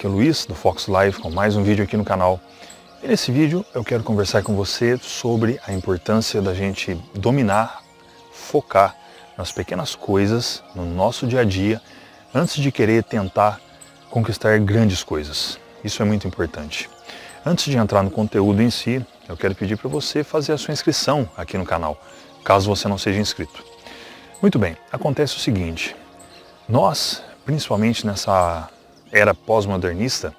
aqui é o Luiz do Fox Live com mais um vídeo aqui no canal. E nesse vídeo eu quero conversar com você sobre a importância da gente dominar, focar nas pequenas coisas no nosso dia a dia antes de querer tentar conquistar grandes coisas. Isso é muito importante. Antes de entrar no conteúdo em si, eu quero pedir para você fazer a sua inscrição aqui no canal, caso você não seja inscrito. Muito bem, acontece o seguinte, nós, principalmente nessa era pós-modernista,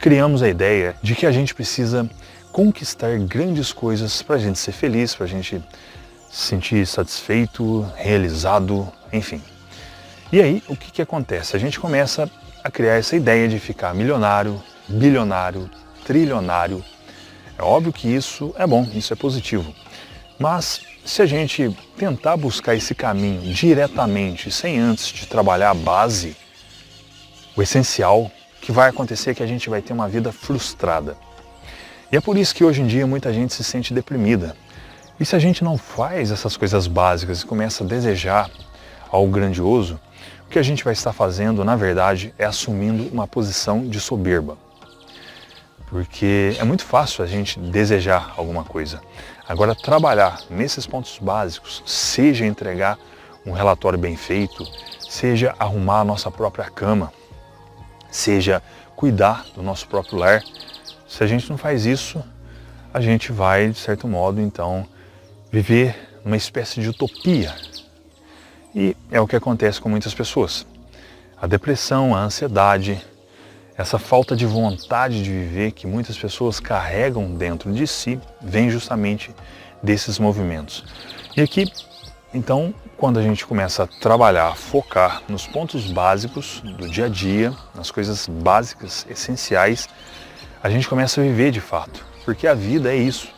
criamos a ideia de que a gente precisa conquistar grandes coisas para a gente ser feliz, para a gente se sentir satisfeito, realizado, enfim. E aí, o que acontece? A gente começa a criar essa ideia de ficar milionário, bilionário, trilionário. É óbvio que isso é bom, isso é positivo. Mas se a gente tentar buscar esse caminho diretamente, sem antes de trabalhar a base, o essencial, o que vai acontecer é que a gente vai ter uma vida frustrada. E é por isso que hoje em dia muita gente se sente deprimida. E se a gente não faz essas coisas básicas e começa a desejar algo grandioso, o que a gente vai estar fazendo, na verdade, é assumindo uma posição de soberba. Porque é muito fácil a gente desejar alguma coisa. Agora, trabalhar nesses pontos básicos, seja entregar um relatório bem feito, seja arrumar a nossa própria cama, seja cuidar do nosso próprio lar, se a gente não faz isso, a gente vai, de certo modo, então, viver numa espécie de utopia. E é o que acontece com muitas pessoas. A depressão, a ansiedade, essa falta de vontade de viver que muitas pessoas carregam dentro de si, vem justamente desses movimentos. E aqui, então, quando a gente começa a trabalhar, focar nos pontos básicos do dia a dia, nas coisas básicas, essenciais, a gente começa a viver de fato. Porque a vida é isso,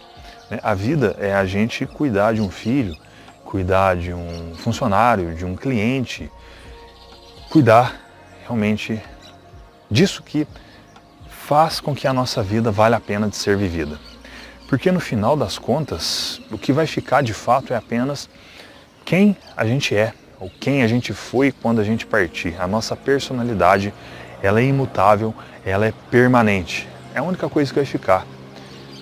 né? A vida é a gente cuidar de um filho, cuidar de um funcionário, de um cliente, cuidar realmente disso que faz com que a nossa vida valha a pena de ser vivida. Porque no final das contas, o que vai ficar de fato é apenas quem a gente é, ou quem a gente foi quando a gente partir. A nossa personalidade, ela é imutável, ela é permanente. É a única coisa que vai ficar.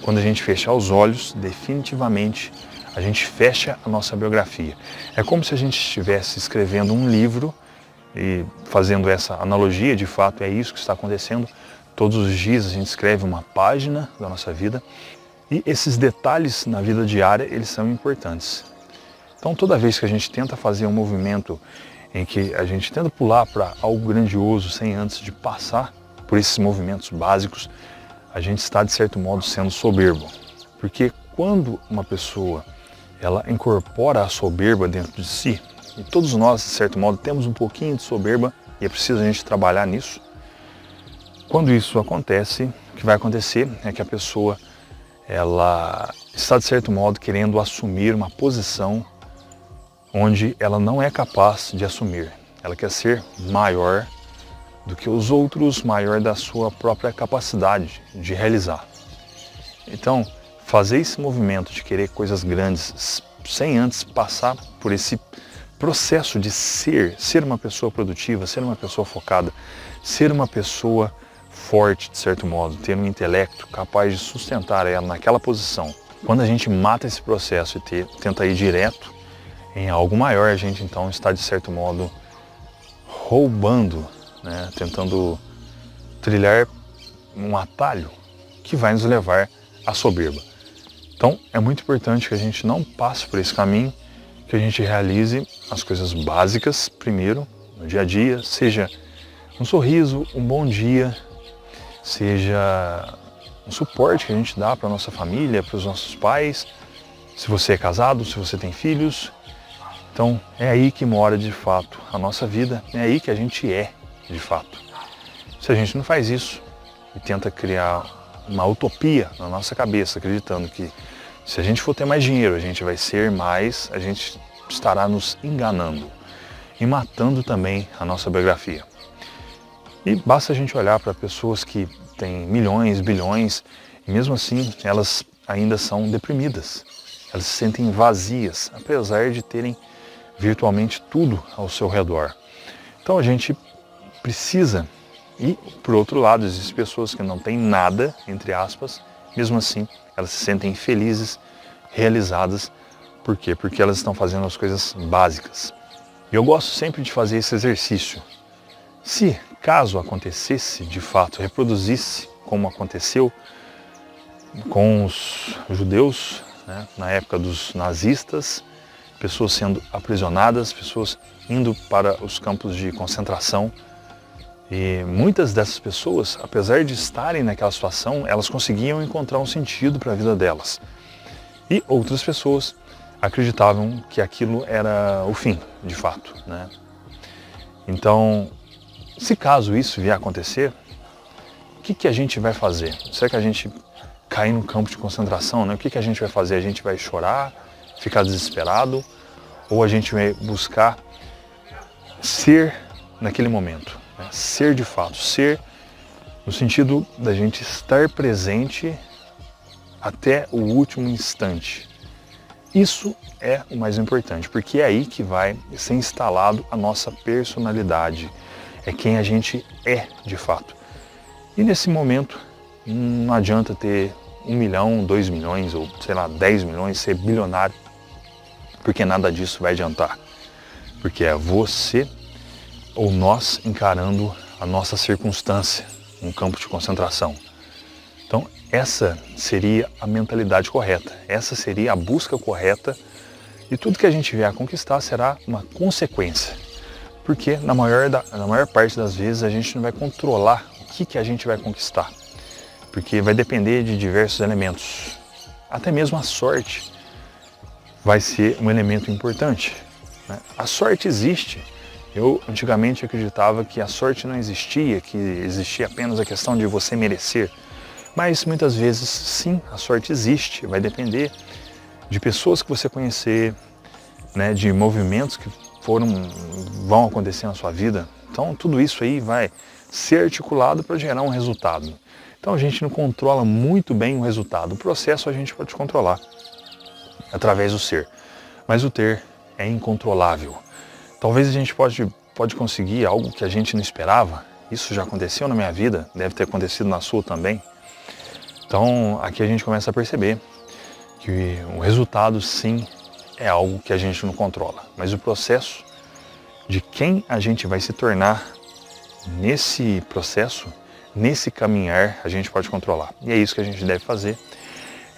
Quando a gente fechar os olhos, definitivamente, a gente fecha a nossa biografia. É como se a gente estivesse escrevendo um livro e fazendo essa analogia, de fato é isso que está acontecendo. Todos os dias a gente escreve uma página da nossa vida e esses detalhes na vida diária, eles são importantes. Então toda vez que a gente tenta fazer um movimento em que a gente tenta pular para algo grandioso sem antes de passar por esses movimentos básicos, a gente está de certo modo sendo soberbo. Porque quando uma pessoa ela incorpora a soberba dentro de si, e todos nós, de certo modo, temos um pouquinho de soberba e é preciso a gente trabalhar nisso. Quando isso acontece, o que vai acontecer é que a pessoa ela está, de certo modo, querendo assumir uma posição onde ela não é capaz de assumir. Ela quer ser maior do que os outros, maior da sua própria capacidade de realizar. Então, fazer esse movimento de querer coisas grandes sem antes passar por esse processo de ser uma pessoa produtiva, ser uma pessoa focada, ser uma pessoa forte, de certo modo, ter um intelecto capaz de sustentar ela naquela posição. Quando a gente mata esse processo e tenta ir direto em algo maior, a gente então está, de certo modo, roubando, né, tentando trilhar um atalho que vai nos levar à soberba. Então, é muito importante que a gente não passe por esse caminho, que a gente realize as coisas básicas primeiro, no dia a dia, seja um sorriso, um bom dia, seja um suporte que a gente dá para a nossa família, para os nossos pais, se você é casado, se você tem filhos. Então, é aí que mora de fato a nossa vida, é aí que a gente é de fato. Se a gente não faz isso e tenta criar uma utopia na nossa cabeça, acreditando que se a gente for ter mais dinheiro, a gente vai ser mais, a gente estará nos enganando e matando também a nossa biografia. E basta a gente olhar para pessoas que têm milhões, bilhões, e mesmo assim elas ainda são deprimidas. Elas se sentem vazias, apesar de terem virtualmente tudo ao seu redor. Então a gente precisa E, por outro lado, existem pessoas que não têm nada, entre aspas, mesmo assim, elas se sentem felizes, realizadas. Por quê? Porque elas estão fazendo as coisas básicas. E eu gosto sempre de fazer esse exercício. Se, caso acontecesse, de fato, reproduzisse como aconteceu com os judeus, né, na época dos nazistas, pessoas sendo aprisionadas, pessoas indo para os campos de concentração. E muitas dessas pessoas, apesar de estarem naquela situação, elas conseguiam encontrar um sentido para a vida delas. E outras pessoas acreditavam que aquilo era o fim, de fato, né? Então, se caso isso vier a acontecer, o que a gente vai fazer? Será que a gente cair no campo de concentração, né? O que a gente vai fazer? A gente vai chorar, ficar desesperado, ou a gente vai buscar ser naquele momento, né? Ser de fato, ser no sentido da gente estar presente até o último instante. Isso é o mais importante, porque é aí que vai ser instalado a nossa personalidade, é quem a gente é de fato. E nesse momento não adianta ter 1 milhão, 2 milhões ou sei lá, 10 milhões, ser bilionário, porque nada disso vai adiantar. Porque é você ou nós encarando a nossa circunstância, um campo de concentração. Então essa seria a mentalidade correta, essa seria a busca correta, e tudo que a gente vier a conquistar será uma consequência. Porque na maior parte das vezes a gente não vai controlar o que a gente vai conquistar. Porque vai depender de diversos elementos. Até mesmo a sorte vai ser um elemento importante, né? A sorte existe. Eu antigamente acreditava que a sorte não existia, que existia apenas a questão de você merecer. Mas muitas vezes sim, a sorte existe. Vai depender de pessoas que você conhecer, né, de movimentos que vão acontecer na sua vida. Então tudo isso aí vai ser articulado para gerar um resultado. Então a gente não controla muito bem o resultado. O processo a gente pode controlar através do ser, mas o ter é incontrolável. Talvez a gente pode conseguir algo que a gente não esperava. Isso já aconteceu na minha vida, deve ter acontecido na sua também. Então aqui a gente começa a perceber que o resultado sim é algo que a gente não controla, mas o processo de quem a gente vai se tornar nesse processo, nesse caminhar, a gente pode controlar. E é isso que a gente deve fazer,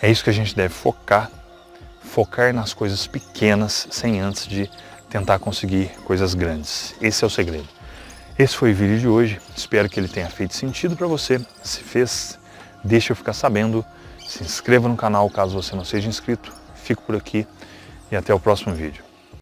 é isso que a gente deve focar nas coisas pequenas, sem antes de tentar conseguir coisas grandes. Esse é o segredo. Esse foi o vídeo de hoje, espero que ele tenha feito sentido para você. Se fez, deixa eu ficar sabendo, se inscreva no canal caso você não seja inscrito. Fico por aqui e até o próximo vídeo.